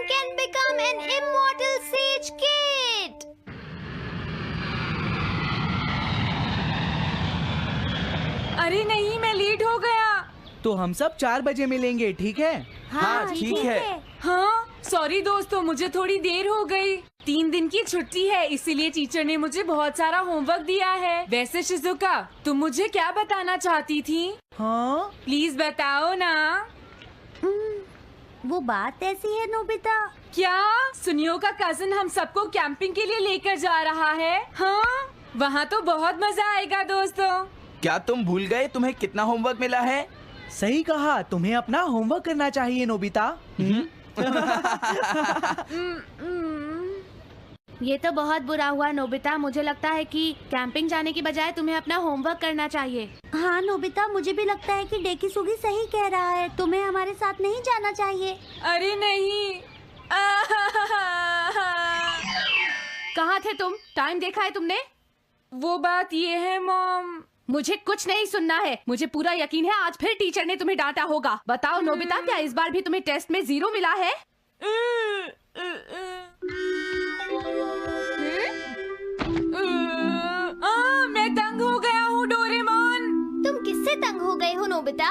Anyone can become an immortal sage kid. अरे नहीं, मैं लेट हो गया। तो हम सब 4 बजे मिलेंगे, ठीक है? हाँ, ठीक है। हाँ, सॉरी दोस्तों, मुझे थोड़ी देर हो गई। 3 दिन की छुट्टी है, इसीलिए टीचर ने मुझे बहुत सारा होमवर्क दिया है। वैसे शिजुका, तुम मुझे क्या बताना चाहती थी? हाँ? प्लीज बताओ ना। वो बात ऐसी है नोबिता। क्या सुनियो का कजिन हम सबको कैंपिंग के लिए लेकर जा रहा है? हाँ, वहाँ तो बहुत मजा आएगा दोस्तों। क्या तुम भूल गए तुम्हें कितना होमवर्क मिला है? सही कहा, तुम्हें अपना होमवर्क करना चाहिए नोबिता। ये तो बहुत बुरा हुआ नोबिता। मुझे लगता है कि कैंपिंग जाने की बजाय तुम्हें अपना होमवर्क करना चाहिए। हाँ नोबिता, मुझे भी लगता है कि डेकिसुगी सही कह रहा है। तुम्हें हमारे साथ नहीं जाना चाहिए। अरे नहीं। कहाँ थे तुम? टाइम देखा है तुमने? वो बात ये है मॉम। मुझे कुछ नहीं सुनना है। मुझे पूरा यकीन है आज फिर टीचर ने तुम्हें डांटा होगा। बताओ नोबिता, क्या इस बार भी तुम्हें टेस्ट में 0 मिला है? मैं तंग हो गया हूँ डोरेमोन। तुम किससे तंग हो गए हो नोबिता?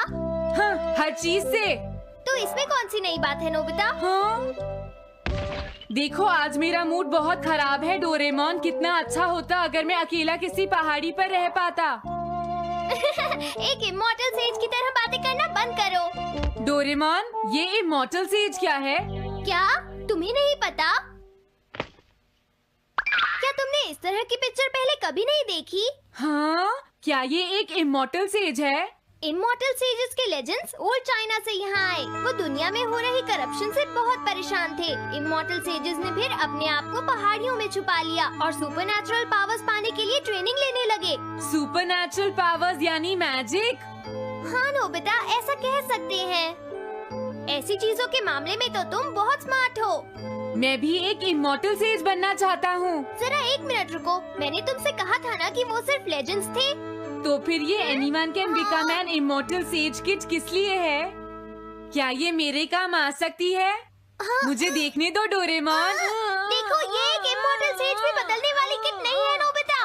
हाँ, हर चीज से। तो इसमें कौन सी नई बात है नोबिता? हाँ? देखो, आज मेरा मूड बहुत खराब है डोरेमोन। कितना अच्छा होता अगर मैं अकेला किसी पहाड़ी पर रह पाता। एक इमॉर्टल सेज की तरह बातें करना बंद करो। डोरेमोन, ये इमॉर्टल सेज क्या है? क्या तुम्हें नहीं पता? क्या तुमने इस तरह की पिक्चर पहले कभी नहीं देखी? हाँ, क्या ये एक इमॉर्टल सेज है? इमॉर्टल सेजेस के लेजेंड्स ओल्ड चाइना से यहाँ आए। वो दुनिया में हो रही करप्शन से बहुत परेशान थे। इमॉर्टल सेजेस ने फिर अपने आप को पहाड़ियों में छुपा लिया और सुपरनैचुरल पावर्स पाने के लिए ट्रेनिंग लेने लगे। सुपरनैचुरल पावर्स यानी मैजिक? हाँ नोबिता, ऐसा कह सकते हैं। ऐसी चीजों के मामले में तो तुम बहुत स्मार्ट हो। मैं भी एक इमॉर्टल सेज बनना चाहता हूँ। जरा 1 मिनट रुको। मैंने तुमसे कहा था ना कि वो सिर्फ लेजेंड्स थे। तो फिर ये anyone can become an immortal says kid किस लिए है? क्या ये मेरे काम आ सकती है? मुझे देखने दो डोरेमोन। देखो, ये एक इमॉर्टल सेज भी बदलने वाली किट नहीं है नोबिता।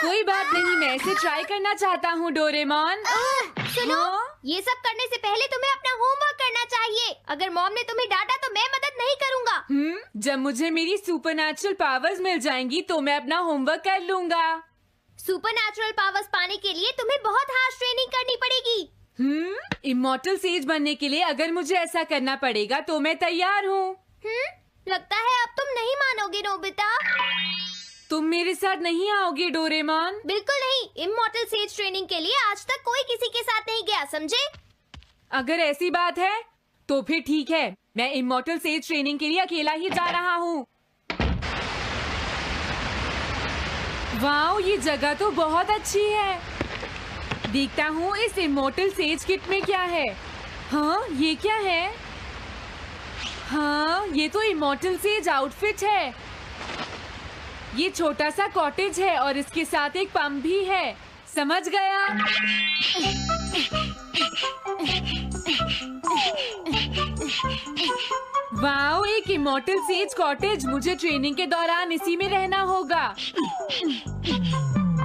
कोई बात नहीं, मैं इसे ट्राई करना चाहता हूँ डोरेमोन। सुनो, ये सब करने से पहले तुम्हें अपना होमवर्क करना चाहिए। अगर मॉम ने तुम्हें डांटा तो मैं मदद नहीं करूँगा। जब मुझे मेरी सुपरनैचुरल पावर्स मिल जाएंगी तो मैं अपना होमवर्क कर लूँगा। सुपरनैचुरल पावर्स पाने के लिए तुम्हें बहुत हार्श ट्रेनिंग करनी पड़ेगी। इमॉर्टल सेज बनने के लिए अगर मुझे ऐसा करना पड़ेगा तो मैं तैयार हूँ। लगता है अब तुम नहीं मानोगे नोबिता। तुम मेरे साथ नहीं आओगे डोरेमोन? बिल्कुल नहीं। इमॉर्टल सेज ट्रेनिंग के लिए आज तक कोई किसी के साथ नहीं गया, समझे? अगर ऐसी बात है तो फिर ठीक है, मैं इमॉर्टल सेज ट्रेनिंग के लिए अकेला ही जा रहा हूँ। वाओ, ये जगह तो बहुत अच्छी है। देखता हूँ इस इमॉर्टल सेज किट में क्या है। हाँ, ये क्या है? हाँ, ये तो इमॉर्टल सेज आउटफिट है। ये छोटा सा कॉटेज है और इसके साथ एक पंप भी है। समझ गया। वाओ, एक इमॉर्टल सेज कॉटेज। मुझे ट्रेनिंग के दौरान इसी में रहना होगा।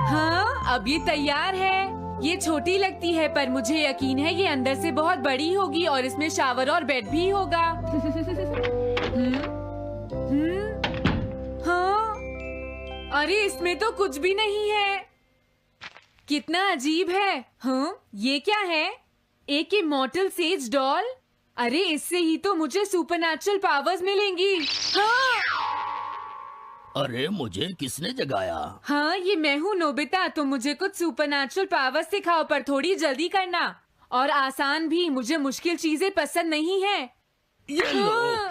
हाँ, अब ये तैयार है। ये छोटी लगती है पर मुझे यकीन है ये अंदर से बहुत बड़ी होगी और इसमें शावर और बेड भी होगा। हाँ, अरे इसमें तो कुछ भी नहीं है। कितना अजीब है। हाँ, ये क्या है? एक इमॉर्टल सेज डॉल। अरे इससे ही तो मुझे सुपरनैचुरल पावर्स मिलेंगी। हाँ! अरे मुझे किसने जगाया? हाँ, ये मैं हूँ नोबिता। तो मुझे कुछ सुपरनैचुरल पावर्स सिखाओ, पर थोड़ी जल्दी करना और आसान भी। मुझे मुश्किल चीजें पसंद नहीं है। ये लो। हाँ।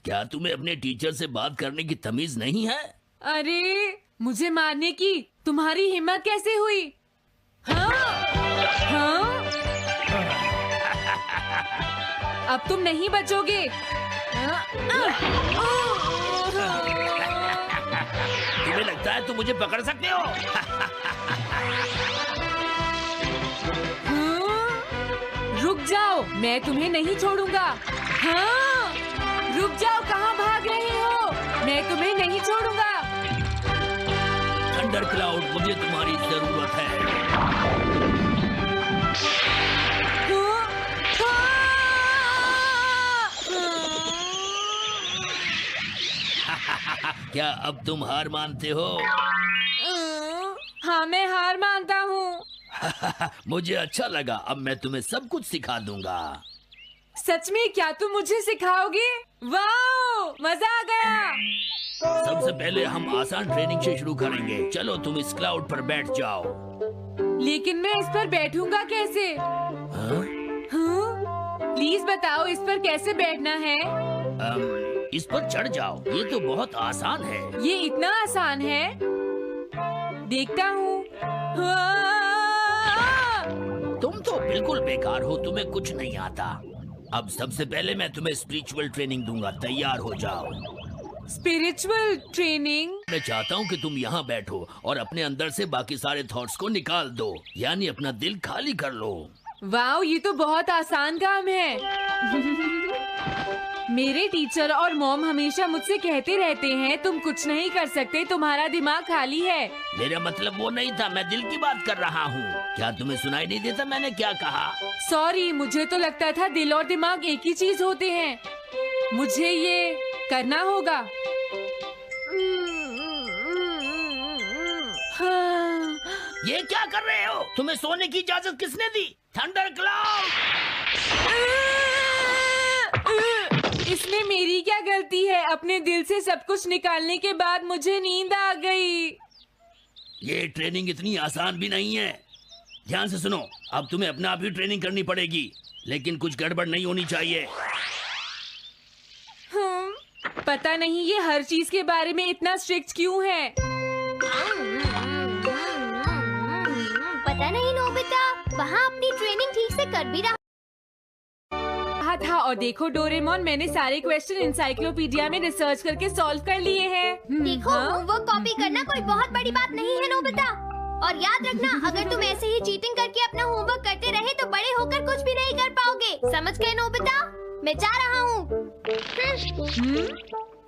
क्या तुम्हें अपने टीचर से बात करने की तमीज नहीं है? अरे मुझे मारने की तुम्हारी हिम्मत कैसे हुई? हाँ? हाँ? अब तुम नहीं बचोगे। तुम्हें लगता है तुम मुझे पकड़ सकते हो? रुक जाओ, मैं तुम्हें नहीं छोड़ूंगा। हाँ, रुक जाओ, कहाँ भाग रहे हो? मैं तुम्हें नहीं छोड़ूंगा। थंडर क्लाउड, मुझे तुम्हारी जरूरत है। क्या अब तुम हार मानते हो? हाँ, मैं हार मानता हूँ। मुझे अच्छा लगा। अब मैं तुम्हें सब कुछ सिखा दूंगा। सच में? क्या तुम मुझे सिखाओगे? वाह, मजा आ गया। सबसे पहले हम आसान ट्रेनिंग से शुरू करेंगे। चलो तुम इस क्लाउड पर बैठ जाओ। लेकिन मैं इस पर बैठूंगा कैसे? हाँ? प्लीज बताओ, इस पर कैसे बैठना है? इस पर चढ़ जाओ। ये तो बहुत आसान है। ये इतना आसान है? देखता हूँ। तुम तो बिल्कुल बेकार हो, तुम्हें कुछ नहीं आता। अब सबसे पहले मैं तुम्हें स्पिरिचुअल ट्रेनिंग दूंगा। तैयार हो जाओ। Spiritual training? मैं चाहता हूँ कि तुम यहाँ बैठो और अपने अंदर से बाकी सारे थॉट्स को निकाल दो, यानी अपना दिल खाली कर लो। वाह, ये तो बहुत आसान काम है। मेरे टीचर और मॉम हमेशा मुझसे कहते रहते हैं, तुम कुछ नहीं कर सकते, तुम्हारा दिमाग खाली है। मेरा मतलब वो नहीं था, मैं दिल की बात कर रहा हूँ। क्या तुम्हें सुनाई नहीं देता मैंने क्या कहा? सॉरी, मुझे तो लगता था दिल और दिमाग एक ही चीज होते हैं। मुझे ये करना होगा। हाँ। ये क्या कर रहे हो? तुम्हें सोने की इजाजत किसने दी? Thunder cloud! इसमें मेरी क्या गलती है? अपने दिल से सब कुछ निकालने के बाद मुझे नींद आ गई। ये ट्रेनिंग इतनी आसान भी नहीं है। ध्यान से सुनो, अब तुम्हें अपने आप ही ट्रेनिंग करनी पड़ेगी, लेकिन कुछ गड़बड़ नहीं होनी चाहिए। पता नहीं ये हर चीज के बारे में इतना स्ट्रिक्ट क्यों है। पता नहीं नोबिता, वहाँ अपनी ट्रेनिंग ठीक से कर भी रहा था। और देखो डोरेमोन, मैंने सारे क्वेश्चन इंसाइक्लोपीडिया में रिसर्च करके सॉल्व कर लिए हैं। देखो, होमवर्क कॉपी करना कोई बहुत बड़ी बात नहीं है नोबिता। और याद रखना, अगर तुम ऐसे ही चीटिंग करके अपना होमवर्क करते रहे तो बड़े होकर कुछ भी नहीं कर पाओगे। समझ गए नोबिता? मैं जा रहा हूँ।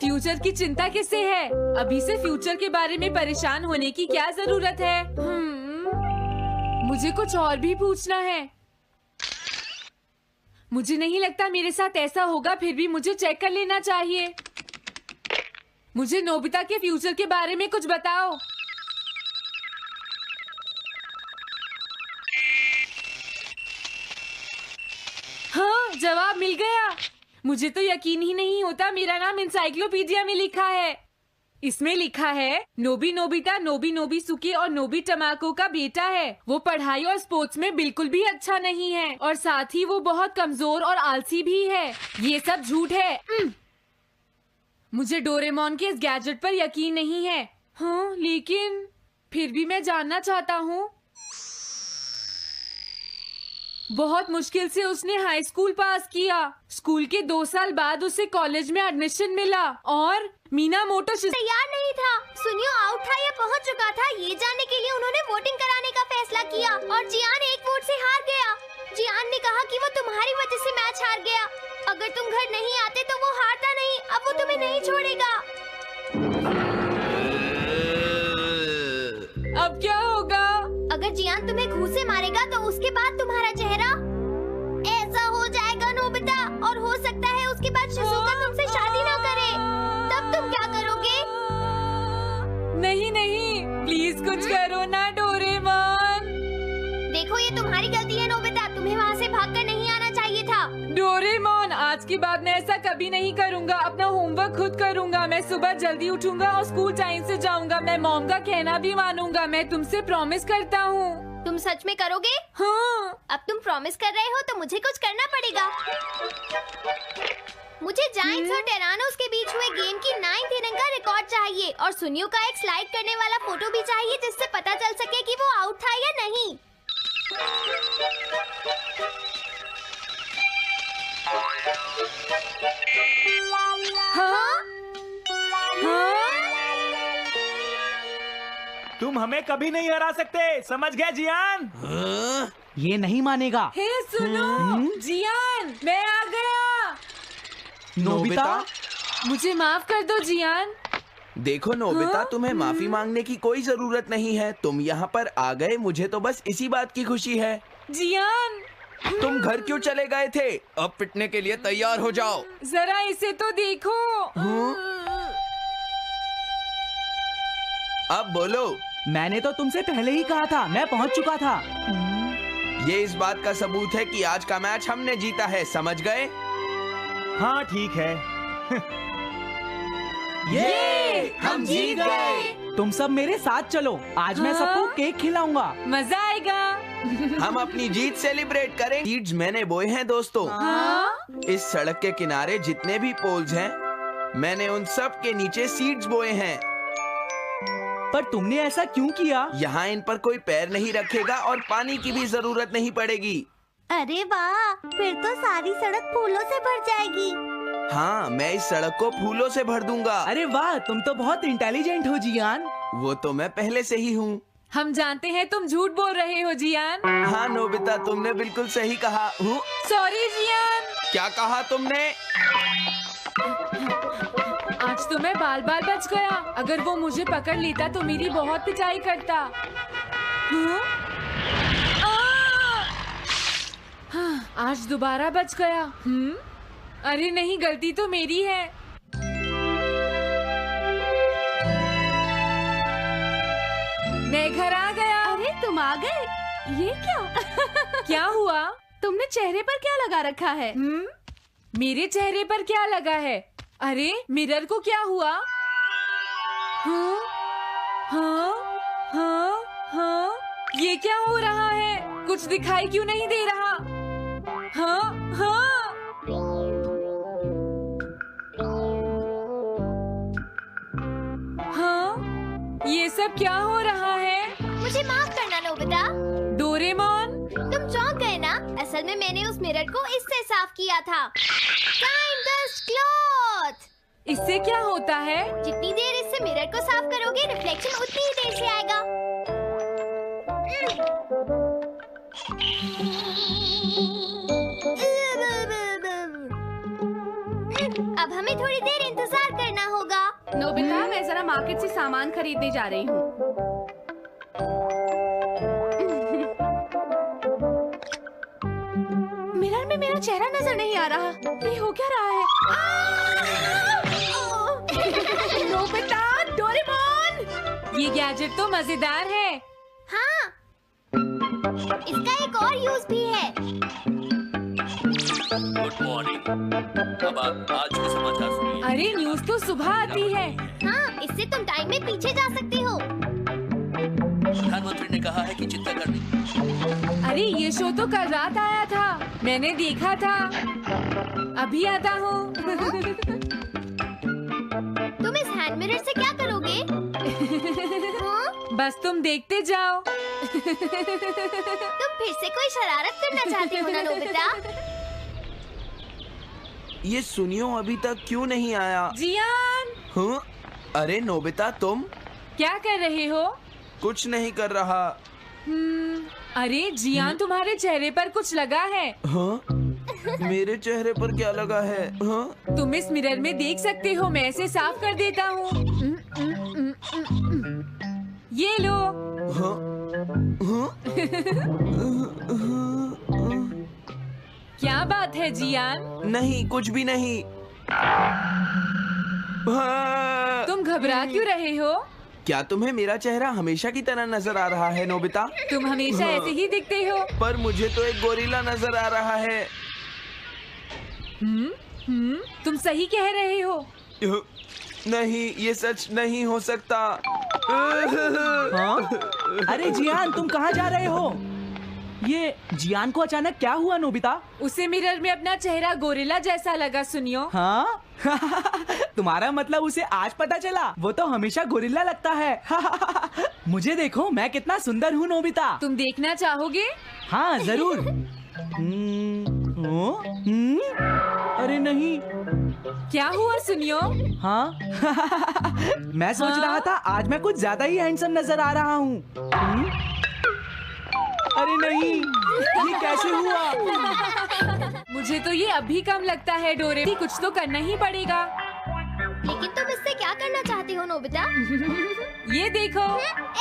फ्यूचर की चिंता किससे है? अभी से फ्यूचर के बारे में परेशान होने की क्या जरूरत है? मुझे कुछ और भी पूछना है। मुझे नहीं लगता मेरे साथ ऐसा होगा, फिर भी मुझे चेक कर लेना चाहिए। मुझे नोबिता के फ्यूचर के बारे में कुछ बताओ। हाँ, जवाब मिल गया। मुझे तो यकीन ही नहीं होता, मेरा नाम इंसाइक्लोपीडिया में लिखा है। इसमें लिखा है, नोबी नोबिता नोबी नोबिसुके और नोबी टमाको का बेटा है। वो पढ़ाई और स्पोर्ट्स में बिल्कुल भी अच्छा नहीं है और साथ ही वो बहुत कमजोर और आलसी भी है। ये सब झूठ है। मुझे डोरेमोन के इस गैजेट पर यकीन नहीं है। हाँ, लेकिन फिर भी मैं जानना चाहता हूँ। बहुत मुश्किल से उसने हाई स्कूल पास किया। स्कूल के 2 साल बाद उसे कॉलेज में एडमिशन मिला और मीनामोटो तैयार नहीं था। सुनियो आउट था या पहुंच चुका था, ये जानने के लिए उन्होंने वोटिंग कराने का फैसला किया और जियान एक वोट से हार गया। जियान ने कहा कि वो तुम्हारी वजह से मैच हार गया। अगर तुम घर नहीं आते तो वो हारता नहीं। अब वो तुम्हें नहीं छोड़ेगा। अब क्या होगा? अगर जियान तुम्हें घूंसे से मारेगा तो उसके बाद तुम्हारा चेहरा ऐसा हो जाएगा नोबिता, और हो सकता है उसके बाद शिज़ुका तुमसे शादी ना करे। तब तुम क्या करोगे? नहीं नहीं, प्लीज कुछ करो ना डोरेमोन। देखो ये तुम्हारी गलती है नोबिता, तुम्हें वहाँ से भागकर नहीं आना चाहिए था। डोरेमोन, आज के बाद मैं ऐसा कभी नहीं करूँगा। अपना होमवर्क खुद करूँगा। मैं सुबह जल्दी उठूंगा और स्कूल टाइम से जाऊँगा। मैं मॉम का कहना भी मानूंगा। मैं तुमसे प्रॉमिस करता हूँ। तुम सच में करोगे? हाँ। अब तुम प्रॉमिस कर रहे हो तो मुझे कुछ करना पड़ेगा। मुझे जायंट्स और टेरानोस के बीच हुए गेम की 9th इनिंग का रिकॉर्ड चाहिए और सुनियो का एक स्लाइड करने वाला फोटो भी चाहिए जिससे पता चल सके कि वो आउट था या नहीं। हाँ? हाँ? तुम हमें कभी नहीं हरा सकते, समझ गए जियान? हाँ? ये नहीं मानेगा। हे सुनो, जियान, मैं आ गया। नोबिता? मुझे माफ कर दो जियान। देखो नोबिता, हाँ? तुम्हें माफी मांगने की कोई जरूरत नहीं है। तुम यहाँ पर आ गए, मुझे तो बस इसी बात की खुशी है। जियान, तुम घर क्यों चले गए थे? अब पिटने के लिए तैयार हो जाओ। जरा इसे तो देखो। अब बोलो। मैंने तो तुमसे पहले ही कहा था, मैं पहुंच चुका था। ये इस बात का सबूत है कि आज का मैच हमने जीता है, समझ गए? हाँ ठीक है। ये हम जीत गए। तुम सब मेरे साथ चलो, आज मैं हाँ? सबको केक खिलाऊंगा। मजा आएगा। हम अपनी जीत सेलिब्रेट करें। सीड्स मैंने बोए हैं दोस्तों। हाँ? इस सड़क के किनारे जितने भी पोल्स हैं, मैंने उन सब के नीचे सीड्स बोए हैं। पर तुमने ऐसा क्यों किया? यहाँ इन पर कोई पैर नहीं रखेगा और पानी की भी जरूरत नहीं पड़ेगी। अरे वाह, फिर तो सारी सड़क फूलों से भर जाएगी। हाँ, मैं इस सड़क को फूलों से भर दूंगा। अरे वाह, तुम तो बहुत इंटेलिजेंट हो जियान। वो तो मैं पहले से ही हूँ। हम जानते हैं तुम झूठ बोल रहे हो जियान। हाँ नोबिता, तुमने बिल्कुल सही कहा। Sorry Gian. क्या कहा तुमने? आज तो मैं बाल बाल बच गया। अगर वो मुझे पकड़ लेता तो मेरी बहुत पिटाई करता। हाँ? हाँ, आज दोबारा बच गया। अरे नहीं, गलती तो मेरी है। मैं घर आ गया। अरे तुम आ गए, ये क्या? क्या हुआ? तुमने चेहरे पर क्या लगा रखा है? मेरे चेहरे पर क्या लगा है? अरे मिरर को क्या हुआ? हाँ, हाँ, हाँ, हाँ, ये क्या हो रहा है? कुछ दिखाई क्यों नहीं दे रहा? हाँ, हाँ। हाँ, ये सब क्या हो रहा है? मुझे माफ करना नोबिता। डोरेमोन, तुम चौंक गए ना? असल में मैंने उस मिरर को इससे साफ किया था। Time dust cloth. इससे क्या होता है? जितनी देर इससे मिरर को साफ करोगे, रिफ्लेक्शन उतनी ही देर से आएगा। अब हमें थोड़ी देर इंतजार करना होगा। नोबिता, मैं जरा मार्केट से सामान खरीदने जा रही हूँ। मिरर में मेरा चेहरा नजर नहीं आ रहा। ये हो क्या रहा है? Nobita, Doraemon! ये गैजेट तो मजेदार है। हाँ, इसका एक और यूज भी है। Good morning. अब आप आज के समाचार सुनिए। अरे न्यूज तो सुबह आती है। हाँ, इससे तुम टाइम में पीछे जा सकते हो। प्रधानमंत्री ने कहा है कि चिंता करनी। अरे ये शो तो कल रात आया था, मैंने देखा था। अभी आता हूँ। तुम इस हैंड मिरर से क्या करोगे? हाँ? बस तुम देखते जाओ। तुम फिर से कोई शरारत करना चाहते हो ना नोबिता? ये सुनियो अभी तक क्यों नहीं आया? जियान, हाँ? अरे नोबिता, तुम क्या कर रहे हो? कुछ नहीं कर रहा। अरे जियान, तुम्हारे चेहरे पर कुछ लगा है। हाँ? मेरे चेहरे पर क्या लगा है? हाँ? तुम इस मिरर में देख सकते हो, मैं इसे साफ कर देता हूँ। ये लो। हाँ? हाँ? क्या बात है जियान? नहीं, कुछ भी नहीं। हाँ। तुम घबरा क्यों रहे हो? क्या तुम्हें मेरा चेहरा हमेशा की तरह नजर आ रहा है नोबिता? तुम हमेशा ऐसे ही दिखते हो। पर मुझे तो एक गोरिल्ला नजर आ रहा है। तुम सही कह रहे हो। नहीं, ये सच नहीं हो सकता। हाँ? अरे जियान, तुम कहाँ जा रहे हो? ये जियान को अचानक क्या हुआ नोबिता? उसे मिरर में अपना चेहरा गोरिल्ला जैसा लगा। सुनियो। हाँ? तुम्हारा मतलब उसे आज पता चला? वो तो हमेशा गोरिल्ला लगता है। मुझे देखो, मैं कितना सुंदर हूँ नोबिता। तुम देखना चाहोगे? हाँ जरूर। अरे नहीं। क्या हुआ सुनियो? हाँ? मैं सोच रहा था आज मैं कुछ ज्यादा ही हैंडसम नजर आ रहा हूँ। अरे नहीं, ये कैसे हुआ? मुझे तो ये अभी कम लगता है डोरे, कुछ तो करना ही पड़ेगा। लेकिन तुम इससे क्या करना चाहती हो नोबिता? ये देखो,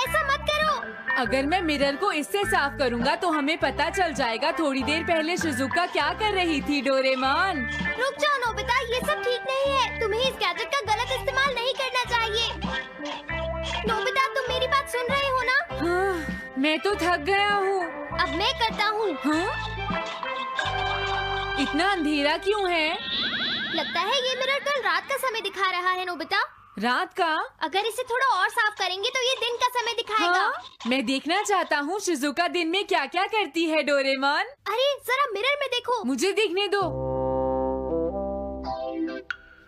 ऐसा मत करो। अगर मैं मिरर को इससे साफ करूंगा तो हमें पता चल जाएगा थोड़ी देर पहले शिजुका क्या कर रही थी। डोरेमोन रुक जाओ नोबिता, ये सब ठीक नहीं है। तुम्हें इस गैजेट का गलत इस्तेमाल नहीं करना चाहिए। नोबिता, तुम मेरी बात सुन रहे हो ना? हाँ, मैं तो थक गया हूँ। अब मैं करता हूँ। हाँ? इतना अंधेरा क्यों है? लगता है ये मिरर कल रात का समय दिखा रहा है नोबिता। रात का? अगर इसे थोड़ा और साफ करेंगे तो ये दिन का समय दिखाएगा। हाँ? मैं देखना चाहता हूँ शिजुका दिन में क्या क्या करती है। डोरेमोन अरे जरा मिरर में देखो। मुझे देखने दो।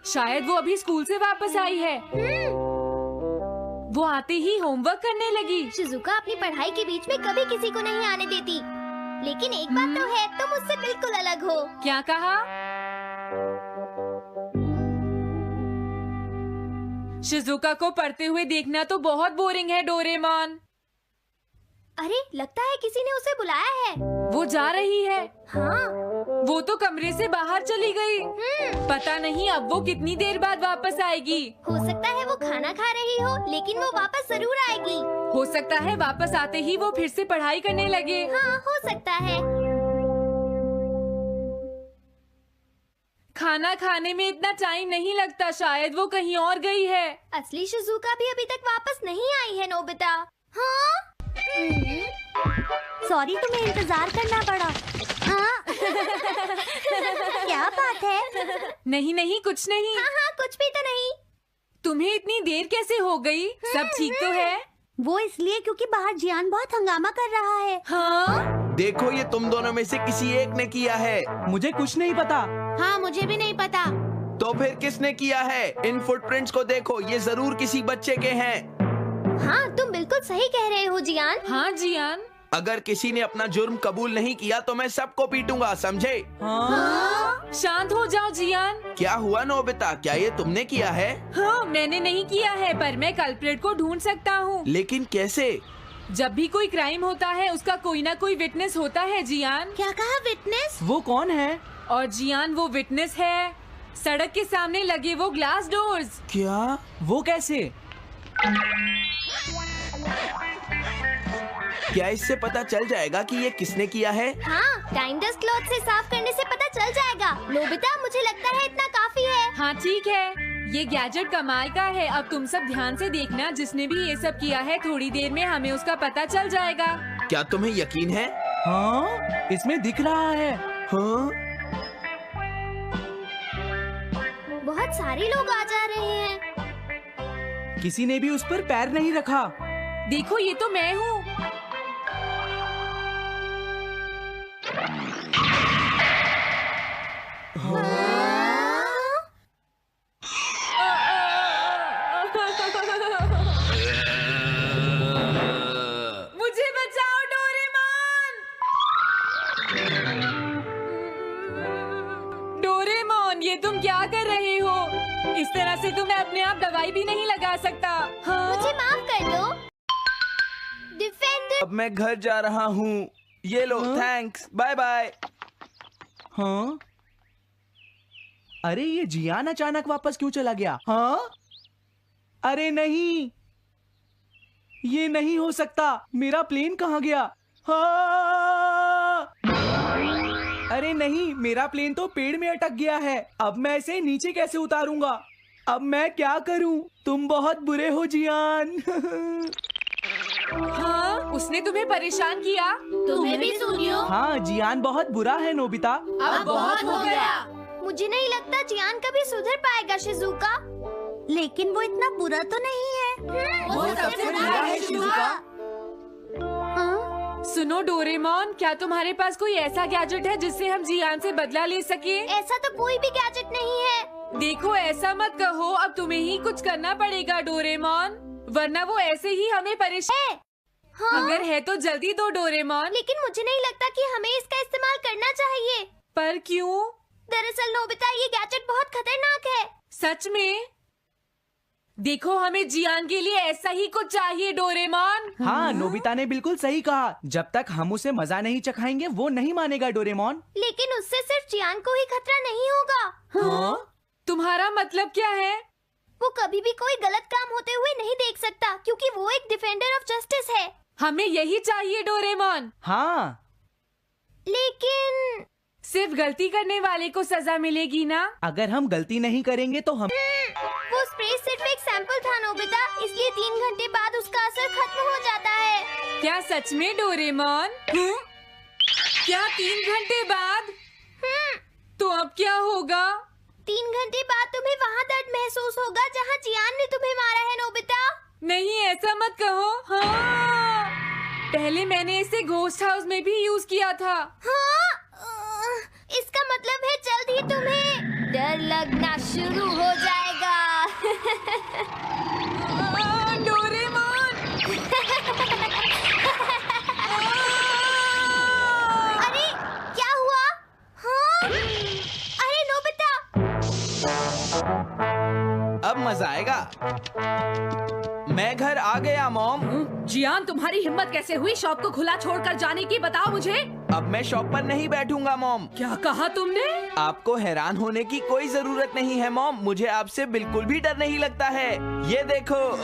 शायद वो अभी स्कूल से वापस आई है। वो आते ही होमवर्क करने लगी। शिजुका अपनी पढ़ाई के बीच में कभी किसी को नहीं आने देती। लेकिन एक बात तो है, तुम उससे बिल्कुल अलग हो। क्या कहा? शिजुका को पढ़ते हुए देखना तो बहुत बोरिंग है डोरेमोन। अरे लगता है किसी ने उसे बुलाया है। वो जा रही है। हाँ। वो तो कमरे से बाहर चली गई। पता नहीं अब वो कितनी देर बाद वापस आएगी। हो सकता है वो खाना खा रही हो, लेकिन वो वापस जरूर आएगी। हो सकता है वापस आते ही वो फिर से पढ़ाई करने लगे। हाँ, हो सकता है। खाना खाने में इतना टाइम नहीं लगता, शायद वो कहीं और गई है। असली शिजुका भी अभी तक वापस नहीं आई है नोबिता। हाँ? सॉरी, तुम्हें इंतजार करना पड़ा। हाँ? क्या बात है? नहीं नहीं, कुछ नहीं। हाँ हाँ, कुछ भी तो नहीं। तुम्हें इतनी देर कैसे हो गई? सब ठीक तो है? वो इसलिए क्योंकि बाहर जियान बहुत हंगामा कर रहा है। हाँ? देखो, ये तुम दोनों में से किसी एक ने किया है। मुझे कुछ नहीं पता। हाँ, मुझे भी नहीं पता। तो फिर किसने किया है? इन फुटप्रिंट्स को देखो, ये जरूर किसी बच्चे के हैं। हाँ, तुम बिल्कुल सही कह रहे हो जियान। हाँ जियान। अगर किसी ने अपना जुर्म कबूल नहीं किया तो मैं सबको पीटूंगा, समझे? हाँ? शांत हो जाओ जियान। क्या हुआ नोबिता, क्या ये तुमने किया है? हाँ, मैंने नहीं किया है, पर मैं कल्प्रेट को ढूंढ सकता हूँ। लेकिन कैसे? जब भी कोई क्राइम होता है उसका कोई ना कोई विटनेस होता है जियान। क्या कहा, विटनेस? वो कौन है? और जियान वो विटनेस है। सड़क के सामने लगे वो ग्लास डोर्स। क्या? वो कैसे? क्या इससे पता चल जाएगा कि ये किसने किया है? हाँ, टाइम डस्ट क्लॉथ से साफ करने से पता चल जाएगा। नोबिता, मुझे लगता है इतना काफी है। हाँ ठीक है, ये गैजेट कमाल का है। अब तुम सब ध्यान से देखना, जिसने भी ये सब किया है थोड़ी देर में हमें उसका पता चल जाएगा। क्या तुम्हें यकीन है? हाँ, इसमें दिख रहा है। हाँ? बहुत सारे लोग आ जा रहे हैं। किसी ने भी उस पर पैर नहीं रखा। देखो, ये तो मैं हूँ। मुझे बचाओ डोरेमोन। डोरेमोन, ये तुम क्या कर रहे हो? इस तरह से तो मैं अपने आप दवाई भी नहीं लगा सकता। हाँ? मुझे माफ कर दो। डिफेंडर। अब मैं घर जा रहा हूँ। ये लो, थैंक्स, बाय बाय। हाँ? अरे ये जियान अचानक वापस क्यों चला गया? हाँ? अरे नहीं, ये नहीं हो सकता। मेरा प्लेन कहाँ गया? हाँ! अरे नहीं, मेरा प्लेन तो पेड़ में अटक गया है। अब मैं इसे नीचे कैसे उतारूंगा? अब मैं क्या करूं? तुम बहुत बुरे हो जियान। हाँ? उसने तुम्हें परेशान किया? तुम्हें भी सुनियो। हाँ, जियान बहुत बुरा है नोबिता। अब बहुत हो गया। मुझे नहीं लगता जियान कभी सुधर पाएगा शिजुका। लेकिन वो इतना बुरा तो नहीं है। वो सबसे बुरा है शिजुका। हाँ? सुनो डोरेमोन, क्या तुम्हारे पास कोई ऐसा गैजेट है जिससे हम जियान से बदला ले सके? ऐसा तो कोई भी गैजेट नहीं है। देखो, ऐसा मत कहो, अब तुम्हें ही कुछ करना पड़ेगा डोरेमोन, वरना वो ऐसे ही हमें परेशान। हाँ? अगर है तो जल्दी दो डोरेमोन। लेकिन मुझे नहीं लगता कि हमें इसका इस्तेमाल करना चाहिए। पर क्यों? दरअसल नोबिता, ये गैजेट बहुत खतरनाक है। सच में? देखो, हमें जियान के लिए ऐसा ही कुछ चाहिए डोरेमोन। हाँ, नोबिता ने बिल्कुल सही कहा। जब तक हम उसे मजा नहीं चखाएंगे वो नहीं मानेगा डोरेमोन। लेकिन उससे सिर्फ जियान को ही खतरा नहीं होगा। हाँ? तुम्हारा मतलब क्या है? वो कभी भी कोई गलत काम होते हुए नहीं देख सकता क्योंकि वो एक डिफेंडर ऑफ जस्टिस है। हमें यही चाहिए डोरेमोन। हाँ, लेकिन सिर्फ गलती करने वाले को सजा मिलेगी ना? अगर हम गलती नहीं करेंगे तो हम वो स्प्रे सिर्फ एक सैंपल था नोबिता, इसलिए 3 घंटे बाद उसका असर खत्म हो जाता है। क्या सच में डोरेमोन? क्या 3 घंटे बाद? तो अब क्या होगा? 3 घंटे बाद तुम्हें वहाँ दर्द महसूस होगा जहाँ जियान ने तुम्हें मारा है नोबिता। नहीं, ऐसा मत कहो। हाँ, पहले मैंने इसे घोस्ट हाउस में भी यूज किया था। हाँ? इसका मतलब है जल्द ही तुम्हें डर लगना शुरू हो जाएगा। डोरेमोन! अरे क्या हुआ? हाँ? अरे नोबिता! अब मजा आएगा। मैं घर आ गया मॉम। जियान, तुम्हारी हिम्मत कैसे हुई शॉप को खुला छोड़कर जाने की? बताओ मुझे। अब मैं शॉप पर नहीं बैठूंगा मॉम। क्या कहा तुमने? आपको हैरान होने की कोई जरूरत नहीं है मॉम, मुझे आपसे बिल्कुल भी डर नहीं लगता है। ये देखो।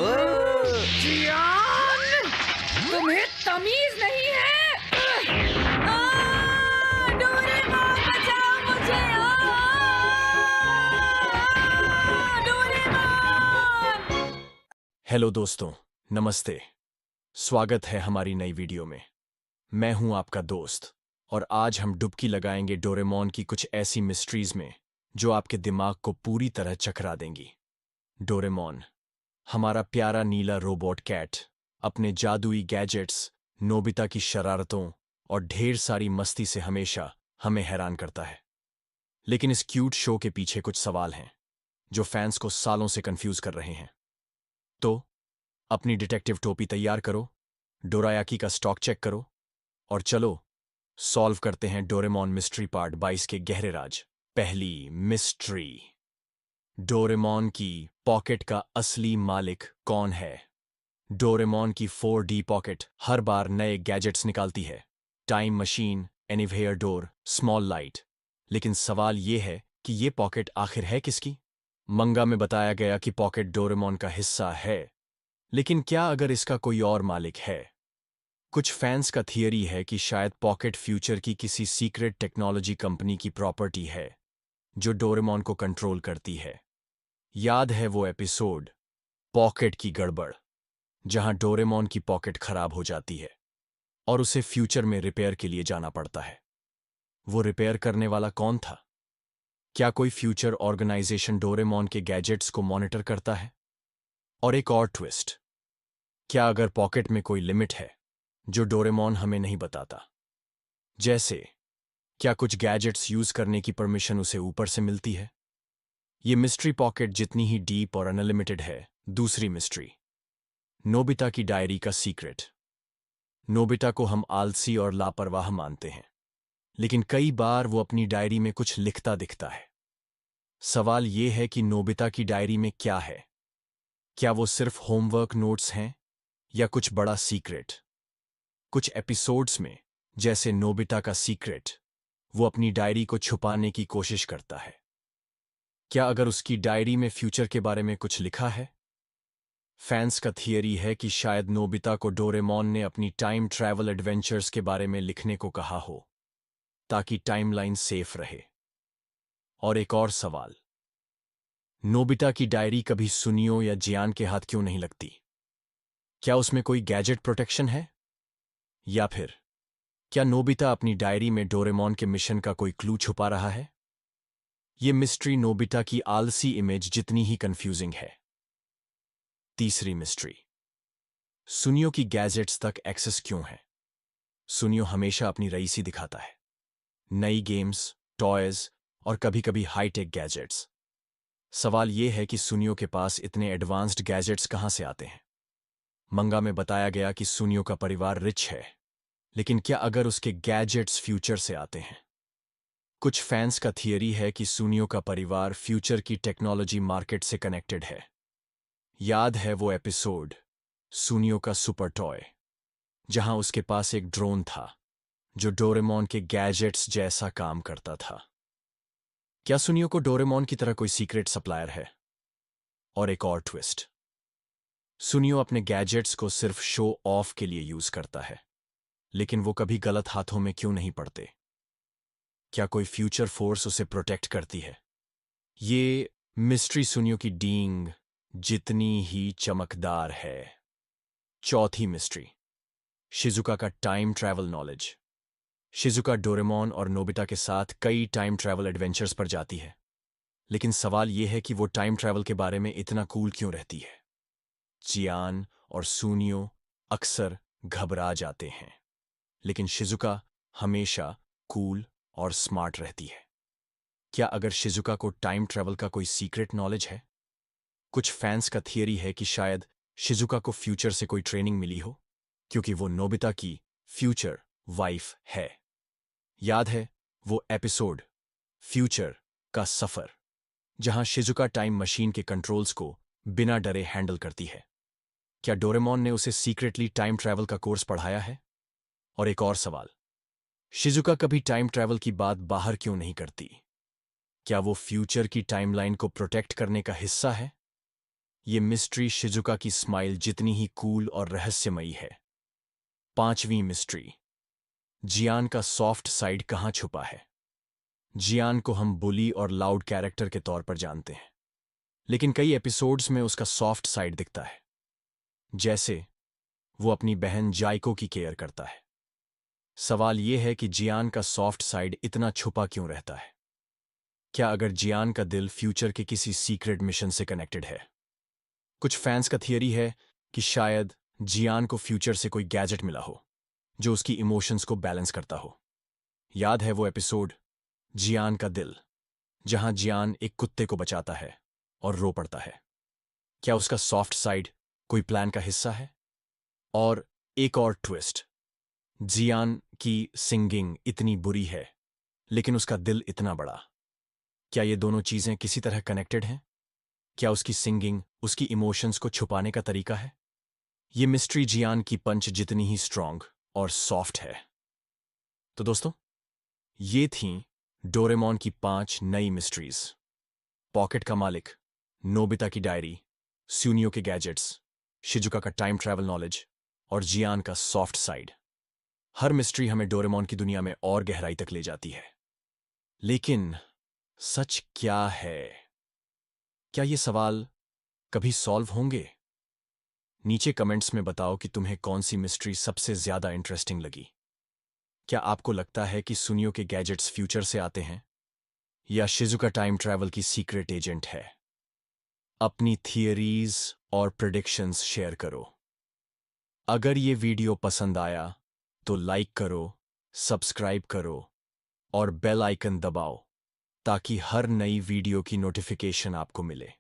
जियान, तुम्हें तमीज नहीं है। डोरेमोन, बचाओ मुझे! डोरेमोन! हेलो दोस्तों, नमस्ते। स्वागत है हमारी नई वीडियो में। मैं हूं आपका दोस्त और आज हम डुबकी लगाएंगे डोरेमोन की कुछ ऐसी मिस्ट्रीज में जो आपके दिमाग को पूरी तरह चकरा देंगी। डोरेमोन, हमारा प्यारा नीला रोबोट कैट, अपने जादुई गैजेट्स, नोबिता की शरारतों और ढेर सारी मस्ती से हमेशा हमें हैरान करता है। लेकिन इस क्यूट शो के पीछे कुछ सवाल हैं जो फैंस को सालों से कंफ्यूज कर रहे हैं। तो अपनी डिटेक्टिव टोपी तैयार करो, डोरायाकी का स्टॉक चेक करो और चलो सॉल्व करते हैं डोरेमोन मिस्ट्री पार्ट 22 के गहरे राज। पहली मिस्ट्री, डोरेमोन की पॉकेट का असली मालिक कौन है? डोरेमोन की 4D पॉकेट हर बार नए गैजेट्स निकालती है, time machine, anywhere door, small light. लेकिन सवाल ये है कि ये पॉकेट आखिर है किसकी? मंगा में बताया गया कि पॉकेट डोरेमोन का हिस्सा है, लेकिन क्या अगर इसका कोई और मालिक है? कुछ फैंस का थियरी है कि शायद पॉकेट फ्यूचर की किसी सीक्रेट टेक्नोलॉजी कंपनी की प्रॉपर्टी है जो डोरेमोन को कंट्रोल करती है। याद है वो एपिसोड पॉकेट की गड़बड़, जहां डोरेमोन की पॉकेट खराब हो जाती है और उसे फ्यूचर में रिपेयर के लिए जाना पड़ता है। वो रिपेयर करने वाला कौन था? क्या कोई फ्यूचर ऑर्गेनाइजेशन डोरेमोन के गैजेट्स को मॉनिटर करता है? और एक और ट्विस्ट, क्या अगर पॉकेट में कोई लिमिट है जो डोरेमोन हमें नहीं बताता? जैसे क्या कुछ गैजेट्स यूज करने की परमिशन उसे ऊपर से मिलती है? ये मिस्ट्री पॉकेट जितनी ही डीप और अनलिमिटेड है। दूसरी मिस्ट्री, नोबिता की डायरी का सीक्रेट। नोबिता को हम आलसी और लापरवाह मानते हैं, लेकिन कई बार वो अपनी डायरी में कुछ लिखता दिखता है। सवाल ये है कि नोबिता की डायरी में क्या है? क्या वो सिर्फ होमवर्क नोट्स हैं या कुछ बड़ा सीक्रेट? कुछ एपिसोड्स में, जैसे नोबिता का सीक्रेट, वो अपनी डायरी को छुपाने की कोशिश करता है। क्या अगर उसकी डायरी में फ्यूचर के बारे में कुछ लिखा है? फैंस का थियरी है कि शायद नोबिता को डोरेमोन ने अपनी टाइम ट्रैवल एडवेंचर्स के बारे में लिखने को कहा हो ताकि टाइमलाइन सेफ रहे। और एक और सवाल, नोबिता की डायरी कभी सुनियो या जियान के हाथ क्यों नहीं लगती? क्या उसमें कोई गैजेट प्रोटेक्शन है? या फिर क्या नोबिता अपनी डायरी में डोरेमोन के मिशन का कोई क्लू छुपा रहा है? ये मिस्ट्री नोबिता की आलसी इमेज जितनी ही कंफ्यूजिंग है। तीसरी मिस्ट्री, सुनियो की गैजेट्स तक एक्सेस क्यों है? सुनियो हमेशा अपनी रईसी दिखाता है, नई गेम्स, टॉयज और कभी-कभी हाईटेक गैजेट्स। सवाल यह है कि सुनियो के पास इतने एडवांस्ड गैजेट्स कहां से आते हैं? मंगा में बताया गया कि सुनियो का परिवार रिच है, लेकिन क्या अगर उसके गैजेट्स फ्यूचर से आते हैं? कुछ फैंस का थियरी है कि सुनियो का परिवार फ्यूचर की टेक्नोलॉजी मार्केट से कनेक्टेड है। याद है वो एपिसोड सुनियो का सुपर टॉय, जहां उसके पास एक ड्रोन था जो डोरेमोन के गैजेट्स जैसा काम करता था। क्या सुनियो को डोरेमोन की तरह कोई सीक्रेट सप्लायर है? और एक और ट्विस्ट, सुनियो अपने गैजेट्स को सिर्फ शो ऑफ के लिए यूज करता है, लेकिन वो कभी गलत हाथों में क्यों नहीं पड़ते? क्या कोई फ्यूचर फोर्स उसे प्रोटेक्ट करती है? ये मिस्ट्री सुनियो की डींग जितनी ही चमकदार है। चौथी मिस्ट्री, शिजुका का time travel knowledge. Shizuka Doraemon और नोबिता के साथ कई टाइम ट्रैवल एडवेंचर्स पर जाती है, लेकिन सवाल यह है कि वो टाइम ट्रैवल के बारे में इतना कूल क्यों रहती है? जियान और सुनियो अक्सर घबरा जाते हैं, लेकिन शिजुका हमेशा कूल और स्मार्ट रहती है। क्या अगर शिजुका को टाइम ट्रैवल का कोई सीक्रेट नॉलेज है? कुछ फैंस का थियरी है कि शायद शिजुका को फ्यूचर से कोई ट्रेनिंग मिली हो, क्योंकि वो नोबिता की फ्यूचर वाइफ है। याद है वो एपिसोड फ्यूचर का सफर, जहां शिजुका टाइम मशीन के कंट्रोल्स को बिना डरे हैंडल करती है? क्या डोरेमोन ने उसे सीक्रेटली टाइम ट्रैवल का कोर्स पढ़ाया है? और एक और सवाल, शिजुका कभी टाइम ट्रैवल की बात बाहर क्यों नहीं करती? क्या वो फ्यूचर की टाइमलाइन को प्रोटेक्ट करने का हिस्सा है? ये मिस्ट्री शिजुका की स्माइल जितनी ही कूल और रहस्यमयी है। पांचवीं मिस्ट्री, जियान का सॉफ्ट साइड कहां छुपा है? जियान को हम बुली और लाउड कैरेक्टर के तौर पर जानते हैं, लेकिन कई एपिसोड्स में उसका सॉफ्ट साइड दिखता है, जैसे वो अपनी बहन जाइको की केयर करता है। सवाल यह है कि जियान का सॉफ्ट साइड इतना छुपा क्यों रहता है? क्या अगर जियान का दिल फ्यूचर के किसी सीक्रेट मिशन से कनेक्टेड है? कुछ फैंस का थियरी है कि शायद जियान को फ्यूचर से कोई गैजेट मिला हो जो उसकी इमोशंस को बैलेंस करता हो। याद है वो एपिसोड जियान का दिल, जहां जियान एक कुत्ते को बचाता है और रो पड़ता है? क्या उसका सॉफ्ट साइड कोई प्लान का हिस्सा है? और एक और ट्विस्ट, जियान की सिंगिंग इतनी बुरी है लेकिन उसका दिल इतना बड़ा। क्या ये दोनों चीजें किसी तरह कनेक्टेड हैं? क्या उसकी सिंगिंग उसकी इमोशंस को छुपाने का तरीका है? ये मिस्ट्री जियान की पंच जितनी ही स्ट्रांग और सॉफ्ट है। तो दोस्तों, ये थीं डोरेमोन की 5 नई मिस्ट्रीज। पॉकेट का मालिक, नोबिता की डायरी, सुनियो के गैजेट्स, शिजुका का टाइम ट्रैवल नॉलेज और जियान का सॉफ्ट साइड। हर मिस्ट्री हमें डोरेमोन की दुनिया में और गहराई तक ले जाती है। लेकिन सच क्या है? क्या ये सवाल कभी सॉल्व होंगे? नीचे कमेंट्स में बताओ कि तुम्हें कौन सी मिस्ट्री सबसे ज्यादा इंटरेस्टिंग लगी। क्या आपको लगता है कि सुनियो के गैजेट्स फ्यूचर से आते हैं, या शिजुका टाइम ट्रैवल की सीक्रेट एजेंट है? अपनी थियरीज और प्रेडिक्शंस शेयर करो। अगर ये वीडियो पसंद आया तो लाइक करो, सब्सक्राइब करो और बेल आइकन दबाओ ताकि हर नई वीडियो की नोटिफिकेशन आपको मिले।